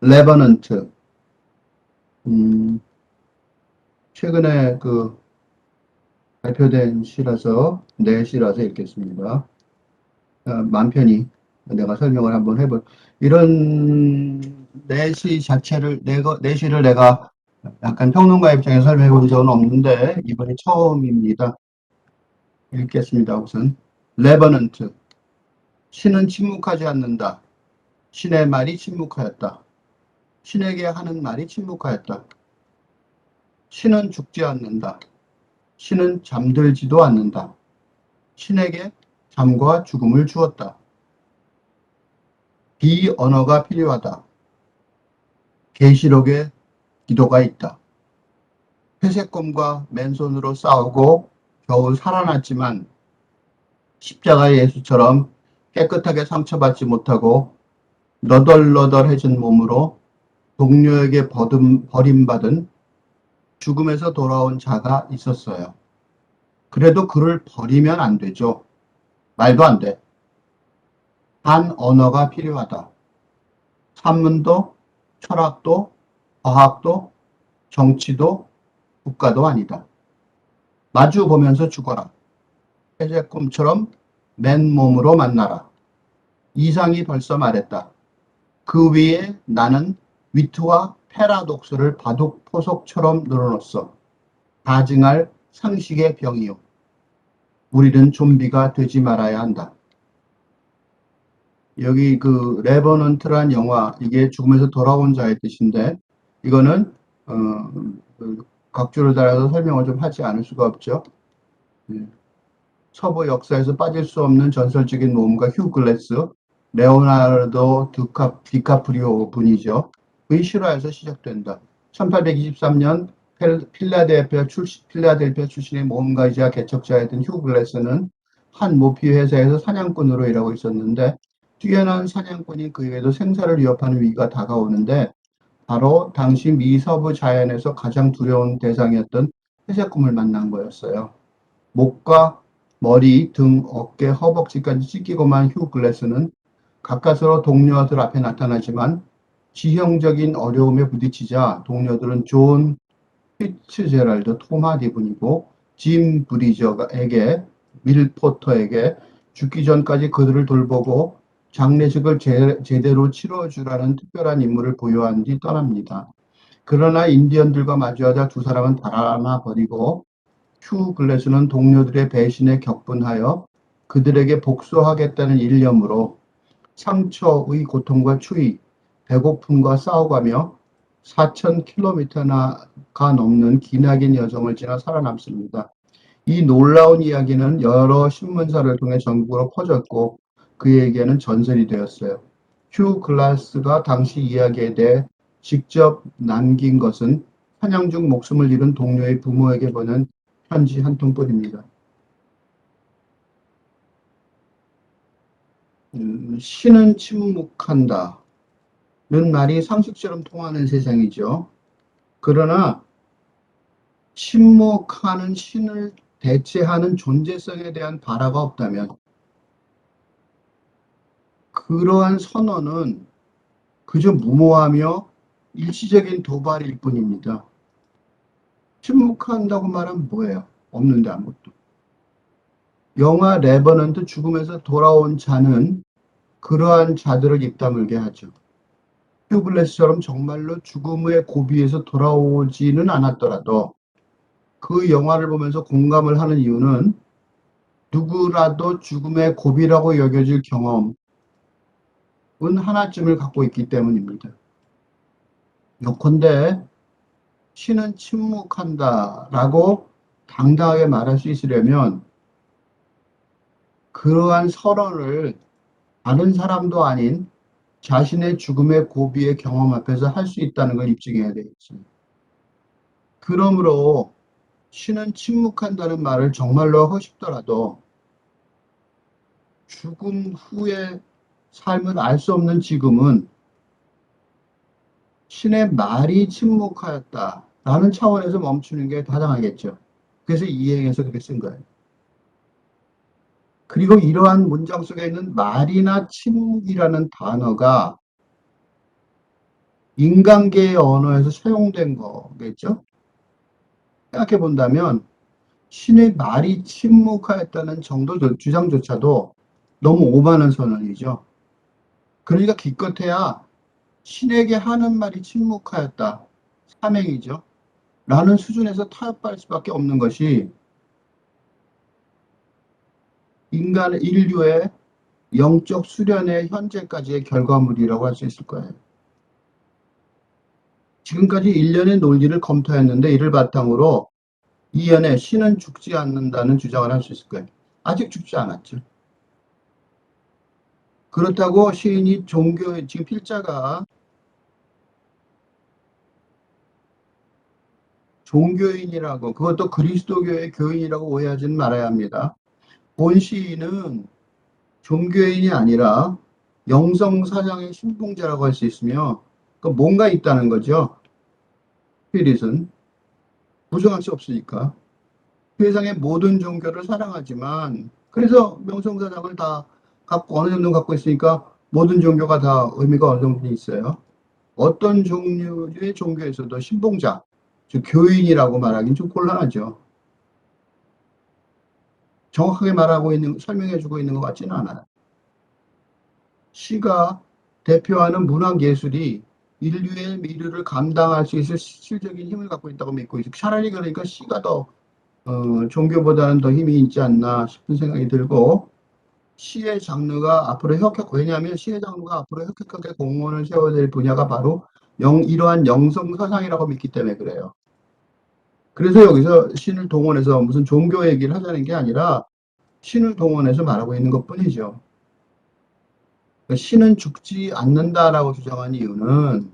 레버넌트. 음, 최근에 발표된 시라서, 내 시라서 읽겠습니다. 맘 편히 내가 설명을 한번 이런 내시 자체를, 내시를 내가 약간 평론가 입장에서 설명해 본 적은 없는데, 이번이 처음입니다. 읽겠습니다, 우선. 레버넌트. 신은 침묵하지 않는다. 신의 말이 침묵하였다. 신에게 하는 말이 침묵하였다. 신은 죽지 않는다. 신은 잠들지도 않는다. 신에게 잠과 죽음을 주었다. 비언어가 필요하다. 계시록에 기도가 있다. 회색곰과 맨손으로 싸우고 겨우 살아났지만 십자가 예수처럼 깨끗하게 상처받지 못하고 너덜너덜해진 몸으로 동료에게 버림받은 죽음에서 돌아온 자가 있었어요. 그래도 그를 버리면 안 되죠. 말도 안 돼. 한 언어가 필요하다. 산문도, 철학도, 과학도, 정치도, 국가도 아니다. 마주 보면서 죽어라. 해제꿈처럼 맨몸으로 만나라. 이상이 벌써 말했다. 그 위에 나는 위트와 패러독스를 바둑 포석처럼 늘어놓았어. 다증할 상식의 병이요. 우리는 좀비가 되지 말아야 한다. 여기 레버넌트란 영화, 이게 죽음에서 돌아온 자의 뜻인데, 이거는 어, 각주를 달아서 설명을 좀 하지 않을 수가 없죠. 예. 서부 역사에서 빠질 수 없는 전설적인 모험가 휴 글래스, 레오나르도 디카프리오 분이죠. 의 실화에서 시작된다. 1823년 필라델피아 출신의 모험가이자 개척자였던 휴 글래스는 한 모피 회사에서 사냥꾼으로 일하고 있었는데, 뛰어난 사냥꾼인 그에게도 생사를 위협하는 위기가 다가오는데, 바로 당시 미 서부 자연에서 가장 두려운 대상이었던 회색곰을 만난 거였어요. 목과 머리, 등, 어깨, 허벅지까지 찢기고만 휴 글래스는 가까스로 동료들 앞에 나타나지만 지형적인 어려움에 부딪히자 동료들은 존 피츠제랄드 토마디 분이고 짐 브리저에게 밀 포터에게 죽기 전까지 그들을 돌보고 장례식을 제대로 치러주라는 특별한 임무를 부여한 뒤 떠납니다. 그러나 인디언들과 마주하자 두 사람은 달아나 버리고 휴 글래스는 동료들의 배신에 격분하여 그들에게 복수하겠다는 일념으로 상처의 고통과 추위, 배고픔과 싸워가며 4,000km가 넘는 기나긴 여정을 지나 살아남습니다. 이 놀라운 이야기는 여러 신문사를 통해 전국으로 퍼졌고 그에게는 전설이 되었어요. 휴 글래스가 당시 이야기에 대해 직접 남긴 것은 사냥 중 목숨을 잃은 동료의 부모에게 보낸 편지 한 통뿐입니다. 신은 침묵한다. 는 말이 상식처럼 통하는 세상이죠. 그러나 침묵하는 신을 대체하는 존재성에 대한 발화가 없다면 그러한 선언은 그저 무모하며 일시적인 도발일 뿐입니다. 침묵한다고 말하면 뭐예요? 없는데 아무것도. 영화 레버넌트 죽음에서 돌아온 자는 그러한 자들을 입다물게 하죠. 휴글레스처럼 정말로 죽음의 고비에서 돌아오지는 않았더라도 그 영화를 보면서 공감을 하는 이유는 누구라도 죽음의 고비라고 여겨질 경험은 하나쯤을 갖고 있기 때문입니다. 요컨대 신은 침묵한다라고 당당하게 말할 수 있으려면 그러한 선언을 다른 사람도 아닌 자신의 죽음의 고비의 경험 앞에서 할 수 있다는 걸 입증해야 되겠습니다. 그러므로 신은 침묵한다는 말을 정말로 하고 싶더라도 죽음 후의 삶을 알 수 없는 지금은 신의 말이 침묵하였다라는 차원에서 멈추는 게 타당하겠죠. 그래서 이행에서 그렇게 쓴 거예요. 그리고 이러한 문장 속에 있는 말이나 침묵이라는 단어가 인간계의 언어에서 사용된 거겠죠? 생각해 본다면 신의 말이 침묵하였다는 정도 주장조차도 너무 오만한 선언이죠. 그러니까 기껏해야 신에게 하는 말이 침묵하였다. 삼행이죠. 라는 수준에서 타협할 수밖에 없는 것이 인류의 영적 수련의 현재까지의 결과물이라고 할 수 있을 거예요. 지금까지 일련의 논리를 검토했는데 이를 바탕으로 이연에 신은 죽지 않는다는 주장을 할 수 있을 거예요. 아직 죽지 않았죠. 그렇다고 시인이 지금 필자가 종교인이라고, 그것도 그리스도교의 교인이라고 오해하지는 말아야 합니다. 본 시인은 종교인이 아니라 영성사상의 신봉자라고 할 수 있으며, 뭔가 있다는 거죠. 스피릿은. 부정할 수 없으니까. 세상의 모든 종교를 사랑하지만, 그래서 명성사상을 다 어느 정도 갖고 있으니까 모든 종교가 다 의미가 어느 정도 있어요. 어떤 종류의 종교에서도 신봉자, 즉 교인이라고 말하기는 좀 곤란하죠. 정확하게 설명해주고 있는 것 같지는 않아요. 시가 대표하는 문학 예술이 인류의 미래를 감당할 수 있을 실질적인 힘을 갖고 있다고 믿고 있어요. 차라리 그러니까 시가 더 종교보다는 더 힘이 있지 않나 싶은 생각이 들고, 시의 장르가 앞으로 왜냐하면 시의 장르가 앞으로 혁혁하게 공헌을 세워야 될 분야가 바로 이러한 영성 사상이라고 믿기 때문에 그래요. 그래서 여기서 신을 동원해서 무슨 종교 얘기를 하자는 게 아니라 신을 동원해서 말하고 있는 것 뿐이죠. 그러니까 신은 죽지 않는다라고 주장한 이유는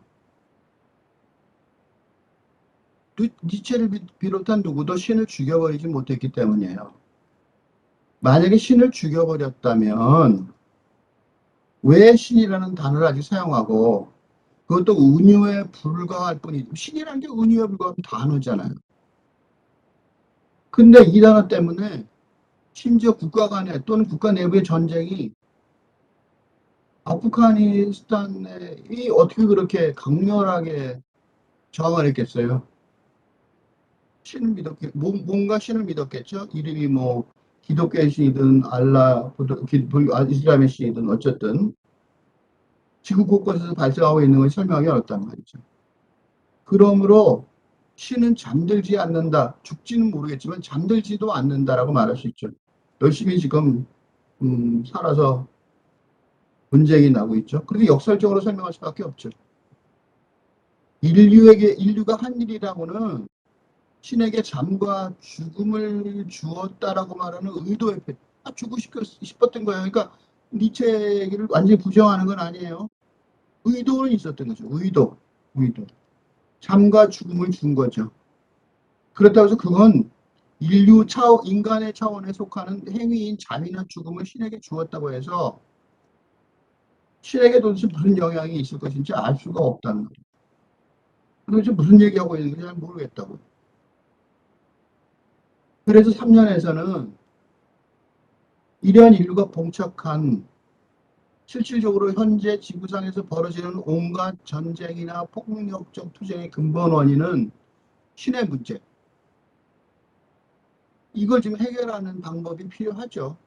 니체를 비롯한 누구도 신을 죽여버리지 못했기 때문이에요. 만약에 신을 죽여버렸다면 왜 신이라는 단어를 아직 사용하고, 그것도 은유에 불과할 뿐이지, 신이라는 게 은유에 불과한 단어잖아요. 근데 이 단어 때문에 심지어 국가 간에 또는 국가 내부의 전쟁이 아프가니스탄이 어떻게 그렇게 강렬하게 저항을 했겠어요? 뭔가 신을 믿었겠죠? 이름이 뭐 기독교의 신이든 이슬람의 신이든 어쨌든 지구 곳곳에서 발생하고 있는 걸 설명하기 어렵단 말이죠. 그러므로 신은 잠들지 않는다. 죽지는 모르겠지만 잠들지도 않는다라고 말할 수 있죠. 열심히 지금 살아서 분쟁이 나고 있죠. 그리고 역설적으로 설명할 수밖에 없죠. 인류가 한 일이라고는 신에게 잠과 죽음을 주었다라고 말하는 의도의 주고 싶었던 거예요. 그러니까 니체 얘기를 완전히 부정하는 건 아니에요. 의도는 있었던 거죠. 의도. 잠과 죽음을 준 거죠. 그렇다고 해서 그건 인간의 차원에 속하는 행위인 잠이나 죽음을 신에게 주었다고 해서 신에게 도대체 무슨 영향이 있을 것인지 알 수가 없다는 거죠. 도대체 무슨 얘기하고 있는지 잘 모르겠다고. 그래서 3년에서는 이러한 인류가 봉착한 실질적으로 현재 지구상에서 벌어지는 온갖 전쟁이나 폭력적 투쟁의 근본 원인은 신의 문제. 이걸 지금 해결하는 방법이 필요하죠.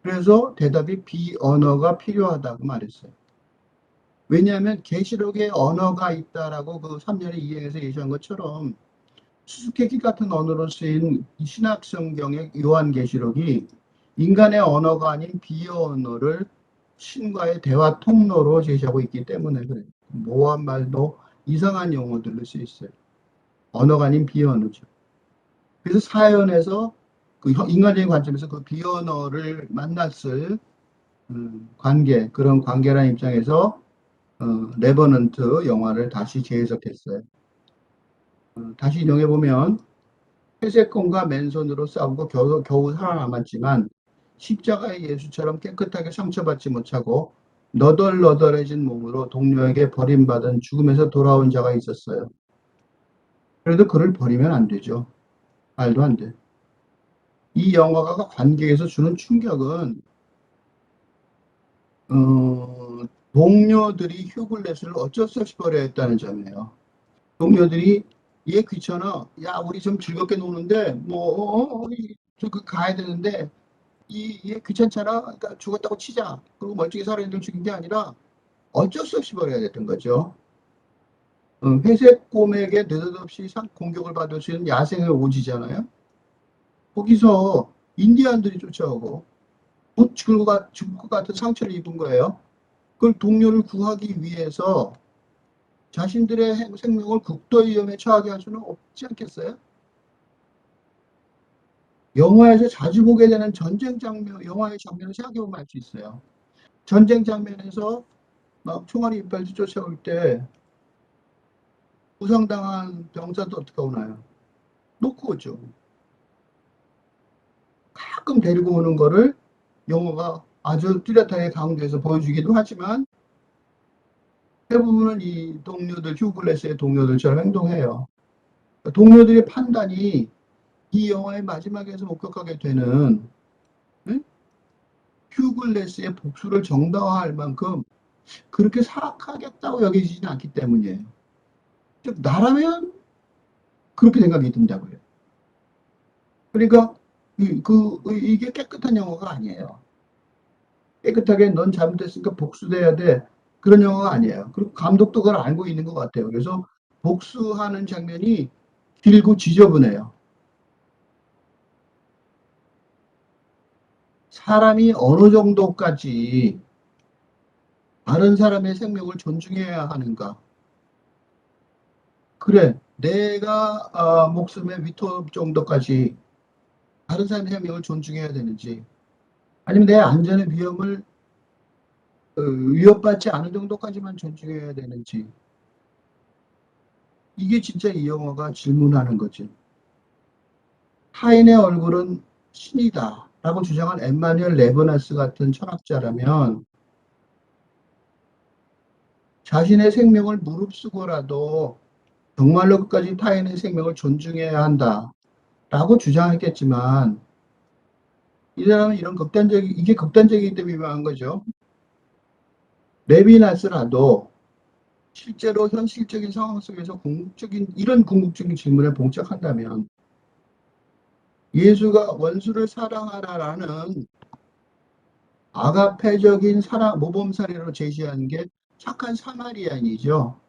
그래서 대답이 비언어가 필요하다고 말했어요. 왜냐하면 계시록에 언어가 있다라고 그 3년의 이행에서 예시한 것처럼 수수께끼 같은 언어로 쓰인 신약 성경의 요한계시록이 인간의 언어가 아닌 비언어를 신과의 대화 통로로 제시하고 있기 때문에 그래요. 모호한 말도 이상한 용어들로 쓰여 있어요. 언어가 아닌 비언어죠. 그래서 사연에서 그 인간적인 관점에서 그 비언어를 만났을 그런 관계라는 입장에서 레버넌트 영화를 다시 재해석했어요. 다시 인용해보면 회색공과 맨손으로 싸우고 겨우 살아남았지만 십자가의 예수처럼 깨끗하게 상처받지 못하고 너덜너덜해진 몸으로 동료에게 버림받은 죽음에서 돌아온 자가 있었어요. 그래도 그를 버리면 안 되죠. 말도 안 돼. 이 영화가 관객에서 주는 충격은 동료들이 휴글렛을 어쩔 수 없이 버려야 했다는 점이에요. 동료들이 얘 귀찮아. 야, 우리 좀 즐겁게 노는데 그 가야 되는데 얘 귀찮잖아. 그러니까 죽었다고 치자. 그리고 멀쩡히 살아있는 걸 죽인 게 아니라 어쩔 수 없이 버려야 됐던 거죠. 회색 곰에게 느닷없이 공격을 받을 수 있는 야생의 오지잖아요. 거기서 인디안들이 쫓아오고 죽을 것 같은 상처를 입은 거예요. 그걸 동료를 구하기 위해서 자신들의 생명을 극도의 위험에 처하게 할 수는 없지 않겠어요? 영화에서 자주 보게 되는 전쟁 장면, 영화의 장면을 생각해보면 알 수 있어요. 전쟁 장면에서 막 총알이 이빨 쫓아올 때 부상당한 병사도 어떻게 오나요? 놓고 오죠. 가끔 데리고 오는 거를 영화가 아주 뚜렷하게 강조해서 보여주기도 하지만 대부분은 이 동료들, 휴글레스의 동료들처럼 행동해요. 동료들의 판단이 이 영화의 마지막에서 목격하게 되는 휴글레스의 복수를 정당화할 만큼 그렇게 사악하겠다고 여기지는 않기 때문이에요. 즉 나라면 그렇게 생각이 든다고요. 그러니까 이게 깨끗한 영화가 아니에요. 깨끗하게 넌 잘못했으니까 복수돼야 돼. 그런 영화가 아니에요. 그리고 감독도 그걸 알고 있는 것 같아요. 그래서 복수하는 장면이 길고 지저분해요. 사람이 어느 정도까지 다른 사람의 생명을 존중해야 하는가? 그래, 내가 목숨의 위토 정도까지 다른 사람의 생명을 존중해야 되는지, 아니면 내 안전의 위험을 위협받지 않은 정도까지만 존중해야 되는지, 이게 진짜 이 영화가 질문하는 거지. 타인의 얼굴은 신이다 라고 주장한 엠마누엘 레버나스 같은 철학자라면 자신의 생명을 무릅쓰고라도 정말로 끝까지 타인의 생명을 존중해야 한다 라고 주장했겠지만 이 사람은 이게 극단적이기 때문에 위험한 거죠. 레비나스라도 실제로 현실적인 상황 속에서 이런 궁극적인 질문에 봉착한다면 예수가 원수를 사랑하라라는 아가페적인 모범 사례로 제시한 게 착한 사마리아인이죠.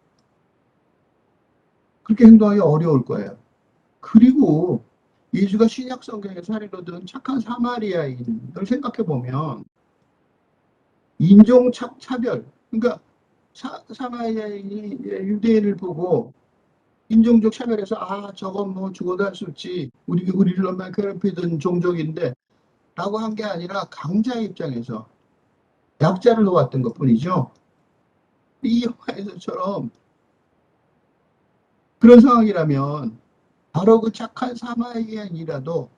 그렇게 행동하기 어려울 거예요. 그리고 예수가 신약 성경의 사례로 든 착한 사마리아인을 생각해 보면 인종 차별, 그러니까 사마리아인이 유대인을 보고 인종적 차별에서 저건 뭐 죽어도 할 수 없지 우리를 얼마나 괴롭히던 종족인데 라고 한 게 아니라 강자의 입장에서 약자를 놓았던 것뿐이죠. 이 영화에서처럼 그런 상황이라면 바로 그 착한 사마리아인이라도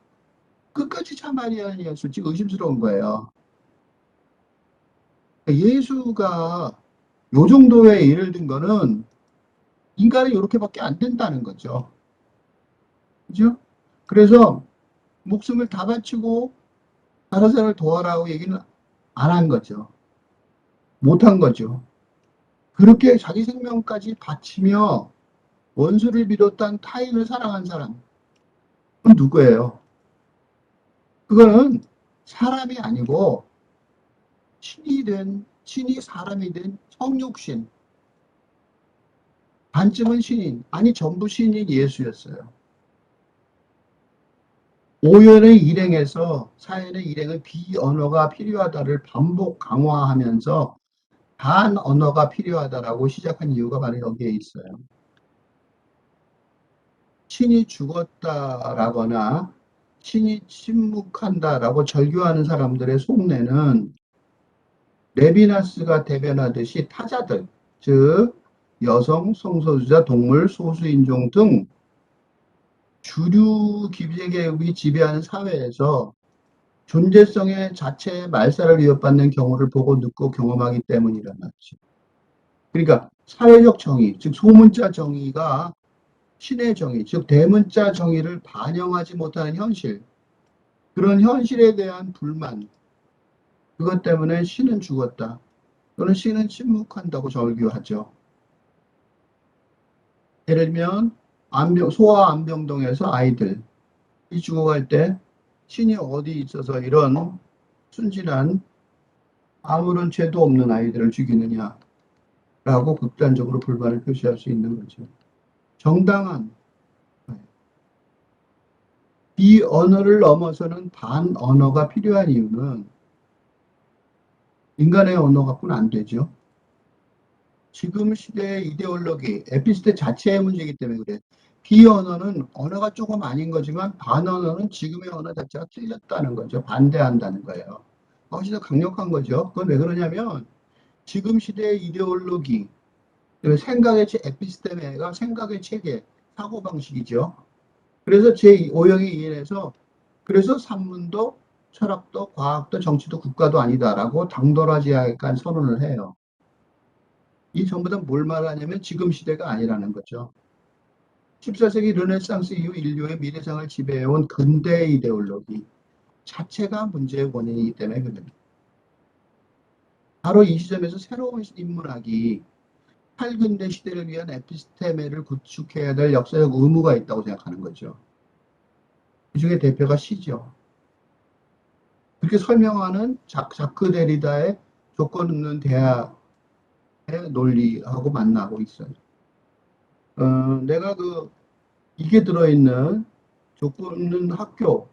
끝까지 사마리아인이었을지 의심스러운 거예요. 예수가 요 정도의 예를 든 거는 인간이 이렇게밖에 안 된다는 거죠. 그죠? 그래서 목숨을 다 바치고 다른 사람을 도와라고 얘기는 안 한 거죠. 못 한 거죠. 그렇게 자기 생명까지 바치며 원수를 비롯한 타인을 사랑한 사람은 누구예요? 그거는 사람이 아니고 신이 사람이 된 성육신. 반쯤은 신인, 아니 전부 신인 예수였어요. 오연의 일행에서 사연의 일행은 비언어가 필요하다를 반복 강화하면서 반언어가 필요하다라고 시작한 이유가 바로 여기에 있어요. 신이 죽었다라거나 신이 침묵한다라고 절규하는 사람들의 속내는 레비나스가 대변하듯이 타자들, 즉 여성, 성소수자, 동물, 소수인종 등 주류 기계급이 지배하는 사회에서 존재성의 자체의 말살을 위협받는 경우를 보고 듣고 경험하기 때문이라는. 그러니까 사회적 정의, 즉 소문자 정의가 신의 정의, 즉 대문자 정의를 반영하지 못하는 현실, 그런 현실에 대한 불만, 그것 때문에 신은 죽었다. 또는 신은 침묵한다고 절규하죠. 예를 들면 소아 안병동에서 아이들이 죽어갈 때 신이 어디 있어서 이런 순진한 아무런 죄도 없는 아이들을 죽이느냐라고 극단적으로 불만을 표시할 수 있는 거죠. 정당한 비언어를 넘어서는 반언어가 필요한 이유는 인간의 언어 갖고는 안 되죠. 지금 시대의 이데올로기, 에피스테 자체의 문제이기 때문에 그래. 비언어는 언어가 조금 아닌 거지만 반언어는 지금의 언어 자체가 틀렸다는 거죠. 반대한다는 거예요. 훨씬 더 강력한 거죠. 그건 왜 그러냐면 지금 시대의 이데올로기, 생각의 에피스테메가 생각의 체계, 사고방식이죠. 그래서 제5형이 이해해서 그래서 산문도 철학도 과학도 정치도 국가도 아니다라고 당돌하지않게 선언을 해요. 이 전부 다 뭘 말하냐면 지금 시대가 아니라는 거죠. 14세기 르네상스 이후 인류의 미래상을 지배해온 근대 이데올로기 자체가 문제의 원인이기 때문에 그럽니다. 바로 이 시점에서 새로운 인문학이 8근대 시대를 위한 에피스테메를 구축해야 될 역사적 의무가 있다고 생각하는 거죠. 그 중에 대표가 시죠. 그렇게 설명하는 자크 데리다의 조건 없는 대화의 논리하고 만나고 있어요. 내가 이게 들어있는 조건 없는 학교라는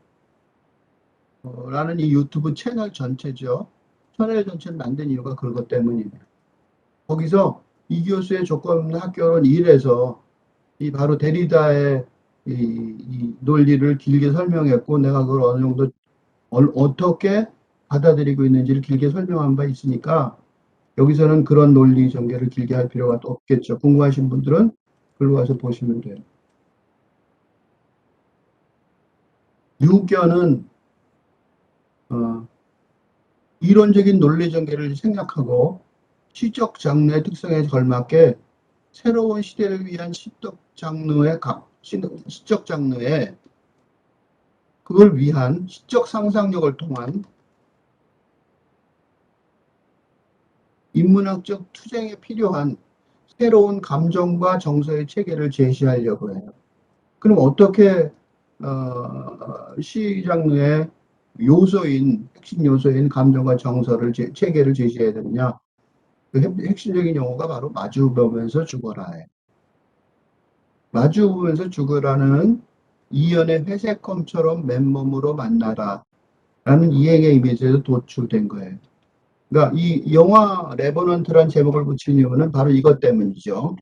이 유튜브 채널 전체죠. 채널 전체를 만든 이유가 그것 때문이에요. 거기서 이 교수의 조건 없는 학교론 1에서 이 바로 데리다의 이 논리를 길게 설명했고 내가 그걸 어느 정도 어떻게 받아들이고 있는지를 길게 설명한 바 있으니까 여기서는 그런 논리 전개를 길게 할 필요가 없겠죠. 궁금하신 분들은 글로 가서 보시면 돼요. 유견은 이론적인 논리 전개를 생략하고 시적 장르의 특성에 걸맞게 새로운 시대를 위한 시적 장르에 그걸 위한 시적 상상력을 통한 인문학적 투쟁에 필요한 새로운 감정과 정서의 체계를 제시하려고 해요. 그럼 어떻게 시 장르의 핵심 요소인 감정과 정서를 체계를 제시해야 되느냐? 그 핵심적인 용어가 바로 마주보면서 죽어라예요. 마주보면서 죽으라는 이연의 회색검처럼 맨몸으로 만나라 라는 이행의 이미지에서 도출된 거예요. 그러니까 이 영화 레버넌트란 제목을 붙인 이유는 바로 이것 때문이죠.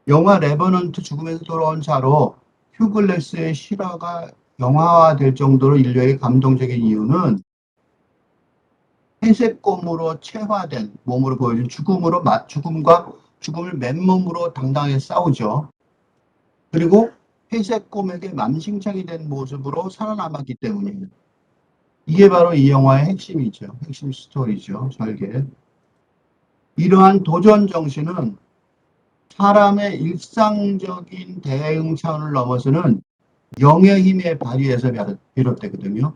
영화 레버넌트 죽음에서 돌아온 자로 휴글레스의 실화가 영화화될 정도로 인류에게 감동적인 이유는 회색곰으로 체화된 몸으로 보여준 죽음을 맨몸으로 당당하게 싸우죠. 그리고 회색곰에게 만신창이 된 모습으로 살아남았기 때문이에요. 이게 바로 이 영화의 핵심이죠. 핵심 스토리죠. 설계. 이러한 도전 정신은 사람의 일상적인 대응 차원을 넘어서는 영의 힘에 발휘해서 비롯되거든요.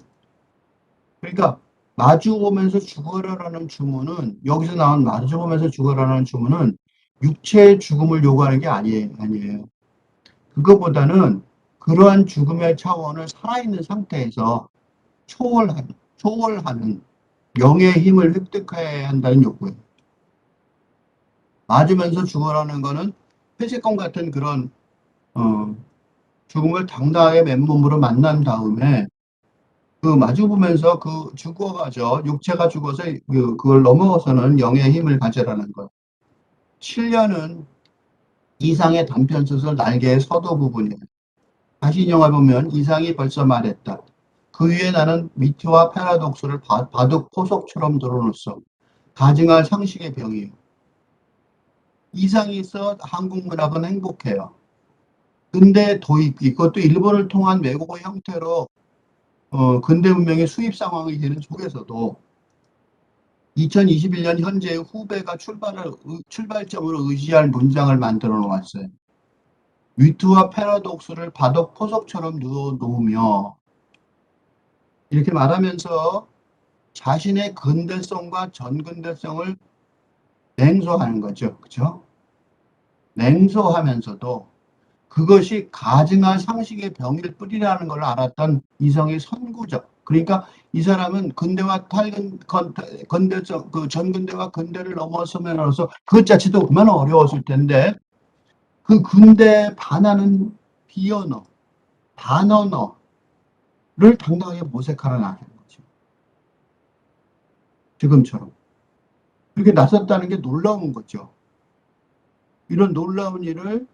그러니까 마주보면서 죽어라라는 주문은 여기서 나온 마주보면서 죽어라라는 주문은 육체의 죽음을 요구하는 게 아니에요. 그거보다는 그러한 죽음의 차원을 살아있는 상태에서 초월하는 영의 힘을 획득해야 한다는 요구예요. 맞으면서 죽어라는 거는 회색검 같은 그런 죽음을 당당하게 맨몸으로 만난 다음에 그 마주보면서 죽어가죠. 육체가 죽어서 그걸 넘어서는 영의 힘을 가져라는 것. 7년은 이상의 단편소설 날개의 서도 부분이에요. 다시 영화 보면 이상이 벌써 말했다. 그 위에 나는 미트와 패러독스를 바둑 포석처럼 들어놓았어. 가증할 상식의 병이에요. 이상이 있어 한국 문학은 행복해요. 근데 이것도 일본을 통한 외국어 형태로 근대 문명의 수입 상황이 되는 속에서도 2021년 현재의 후배가 출발점으로 의지할 문장을 만들어 놓았어요. 위트와 패러독스를 바둑 포석처럼 놓으며 이렇게 말하면서 자신의 근대성과 전근대성을 냉소하는 거죠. 그죠? 냉소하면서도 그것이 가증한 상식의 병일 뿐이라는 걸 알았던 이성의 선구적. 그러니까 이 사람은 근대와 건대적, 그 전근대와 근대를 넘어서면서 그것 자체도 얼마나 어려웠을 텐데 그 근대에 반하는 비언어, 반언어를 당당하게 모색하러 나가는 거죠. 지금처럼. 그렇게 나섰다는 게 놀라운 거죠. 이런 놀라운 일을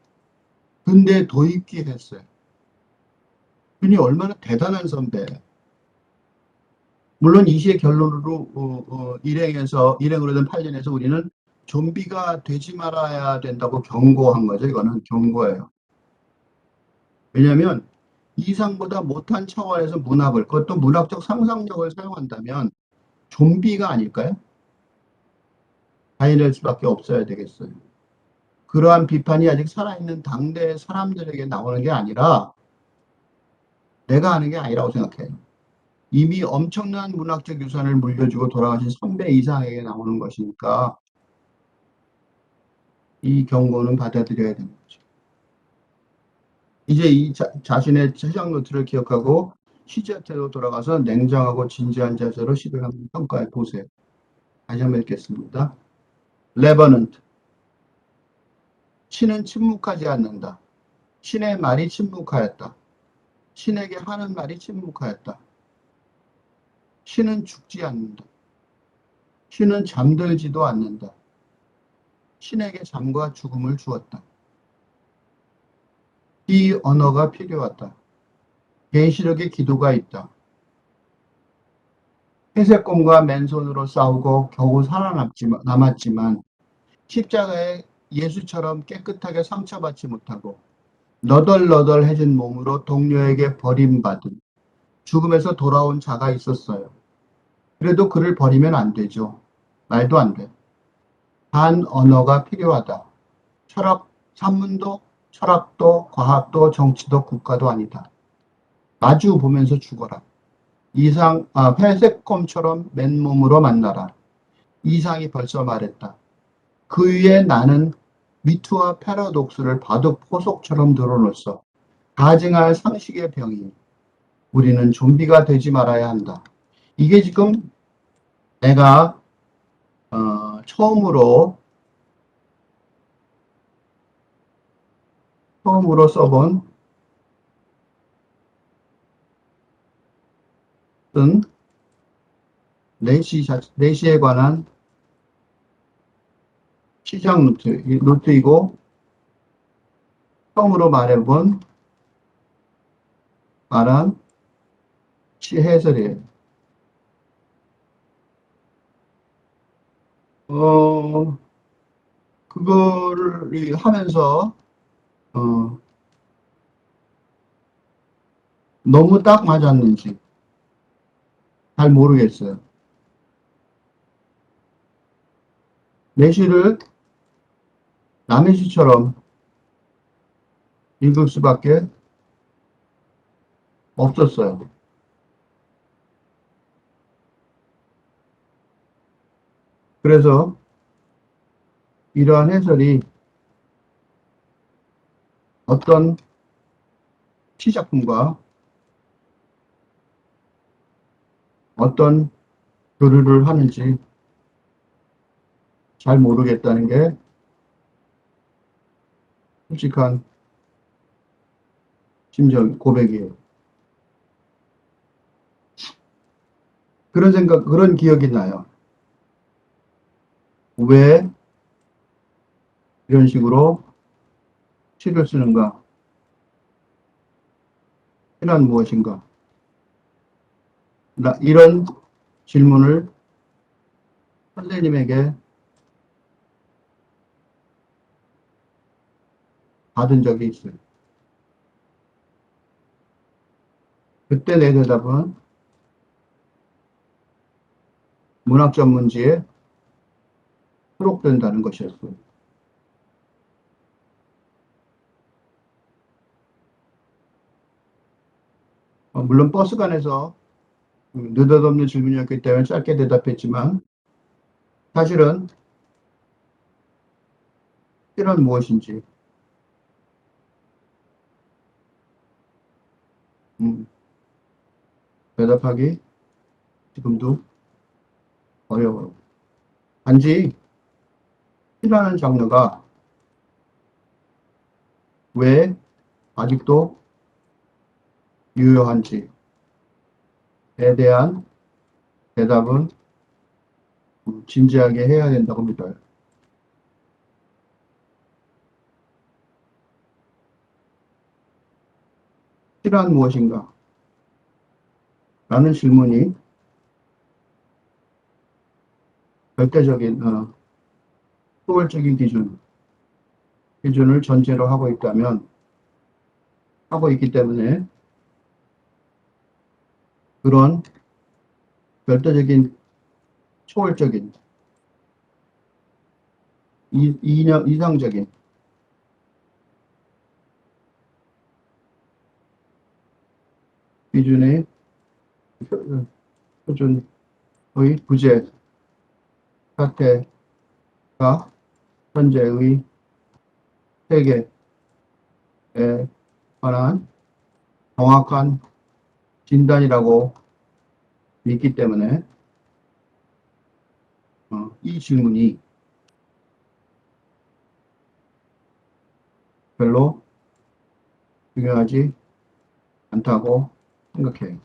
근대에 도입기 했어요. 그니 얼마나 대단한 선배. 물론 이 시의 결론으로 일행으로 된 8년에서 우리는 좀비가 되지 말아야 된다고 경고한 거죠. 이거는 경고예요. 왜냐하면 이상보다 못한 차원에서 문학을, 그것도 문학적 상상력을 사용한다면 좀비가 아닐까요? 아니될 수밖에 없어야 되겠어요. 그러한 비판이 아직 살아있는 당대 사람들에게 나오는 게 아니라 내가 하는 게 아니라고 생각해요. 이미 엄청난 문학적 유산을 물려주고 돌아가신 선배 이상에게 나오는 것이니까 이 경고는 받아들여야 되는 거죠. 이제 이 자신의 최장 노트를 기억하고 시제태로 돌아가서 냉정하고 진지한 자세로 시를 한번 평가해 보세요. 다시 한번 읽겠습니다. 레버넌트. 신은 침묵하지 않는다. 신의 말이 침묵하였다. 신에게 하는 말이 침묵하였다. 신은 죽지 않는다. 신은 잠들지도 않는다. 신에게 잠과 죽음을 주었다. 이 언어가 필요하다. 계시록의 기도가 있다. 회색곰과 맨손으로 싸우고 겨우 살아남았지만 십자가에 예수처럼 깨끗하게 상처받지 못하고 너덜너덜해진 몸으로 동료에게 버림받은 죽음에서 돌아온 자가 있었어요. 그래도 그를 버리면 안 되죠. 말도 안 돼. 단 언어가 필요하다. 산문도 철학도 과학도 정치도 국가도 아니다. 마주 보면서 죽어라. 회색곰처럼 맨몸으로 만나라. 이상이 벌써 말했다. 그 위에 나는 미투와 패러독스를 바둑 포석처럼 늘어놓았어. 가증할 상식의 병이 우리는 좀비가 되지 말아야 한다. 이게 지금 내가 처음으로 써본 쓴 내시에 관한 시작 노트이고 처음으로 말한 시 해설이에요. 그거를 하면서 너무 딱 맞았는지 잘 모르겠어요. 내시를 남의 시처럼 읽을 수밖에 없었어요. 그래서 이러한 해설이 어떤 시작품과 어떤 교류를 하는지 잘 모르겠다는 게 솔직한 심정 고백이에요. 그런 기억이 나요. 왜 이런 식으로 시를 쓰는가? 시란 무엇인가? 이런 질문을 선생님에게 받은 적이 있어요. 그때 내 대답은 문학 전문지에 수록된다는 것이었어요. 물론 버스간에서 느닷없는 질문이었기 때문에 짧게 대답했지만 사실은 실은 무엇인지. 대답하기 지금도 어려워요. 단지 시라는 장르가 왜 아직도 유효한지에 대한 대답은 진지하게 해야 된다고 믿어요. 시란 무엇인가? 라는 질문이 절대적인 초월적인 기준을 전제로 하고 있기 때문에 그런 절대적인 초월적인 이상적인 기준의 표준의 부재 사태가 현재의 세계에 관한 정확한 진단이라고 믿기 때문에 이 질문이 별로 중요하지 않다고 생각해요.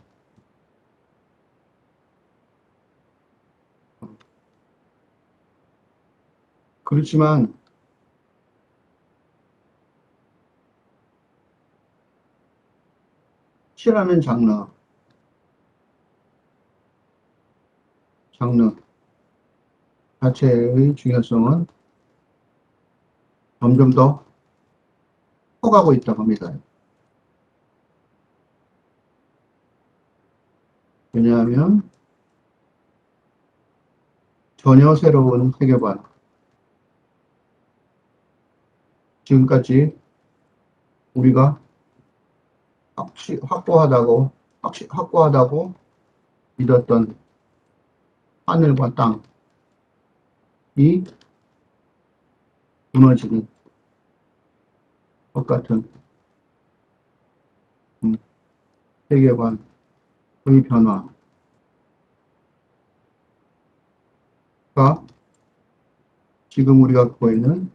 그렇지만 시라는 장르 자체의 중요성은 점점 더 커가고 있다고 합니다. 왜냐하면 전혀 새로운 세계관, 지금까지 우리가 확고하다고 믿었던 하늘과 땅이 무너지는 것 같은 세계관의 변화가 지금 우리가 갖고 있는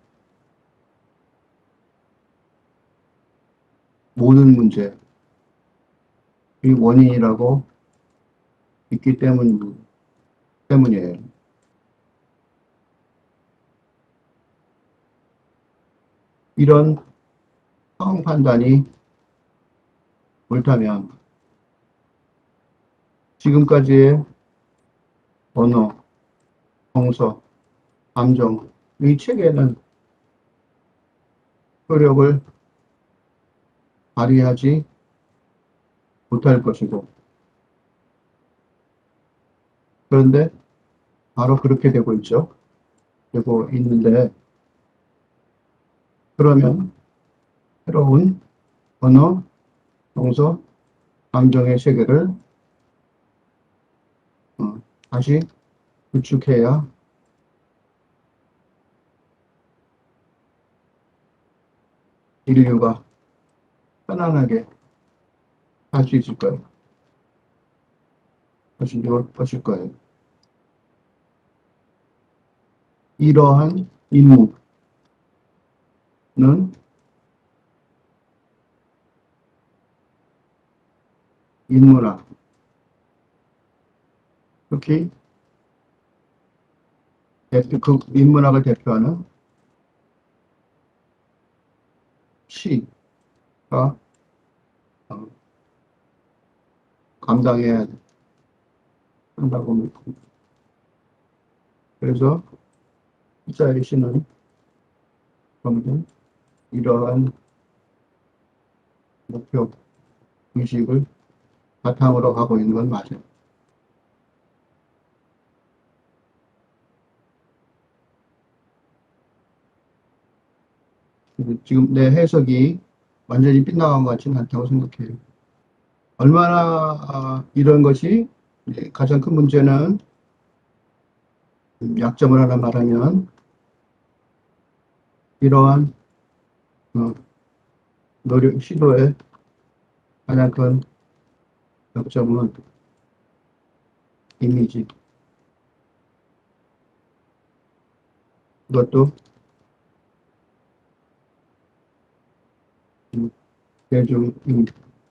모든 문제의 원인이라고 믿기 때문이에요. 이런 상황 판단이 옳다면 지금까지의 언어, 정서, 감정의 체계는 효력을 발휘하지 못할 것이고, 그런데 바로 그렇게 되고 있는데, 그러면 새로운 언어, 정서, 감정의 세계를 다시 구축해야 인류가 편안하게 할 수 있을 거예요. 것일 거예요. 이러한 임무는 인문학, 특히 그 인문학을 대표하는 시가 감당해야 한다고 믿습니다. 그래서 시자의 시는 점점 이러한 목표 의식을 바탕으로 가고 있는 건 맞아요. 지금 내 해석이 완전히 빗나간 것 같지는 않다고 생각해요. 얼마나 이런 것이 가장 큰 문제는 약점을 하나 말하면 이러한 노력, 시도의 가장 큰 역점은 이미지. 이것도 대중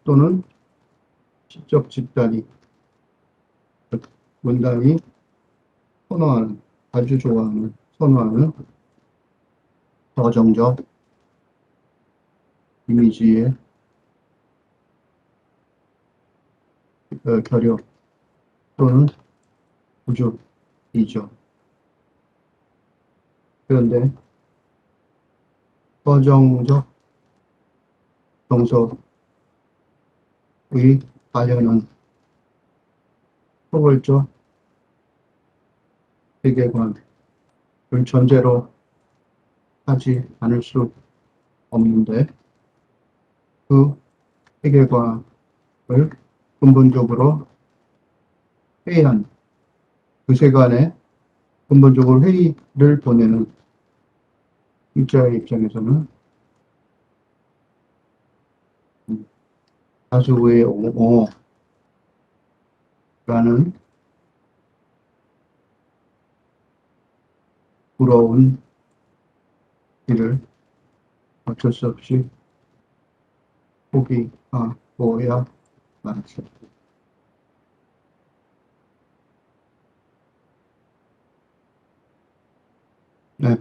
또는 시적 집단이 문단이 선호하는, 아주 좋아하는, 선호하는 저정적 이미지의 결여 또는 구조이죠. 그런데 서정적 정서의 발현은 포괄적 세계관을 전제로 하지 않을 수 없는데 그 세계관을 근본적으로 회의한 그 세관에 근본적으로 회의를 보내는 입자의 입장에서는 다수의 라는 부러운 일을 어쩔 수 없이 포기하고야 말았죠. 네.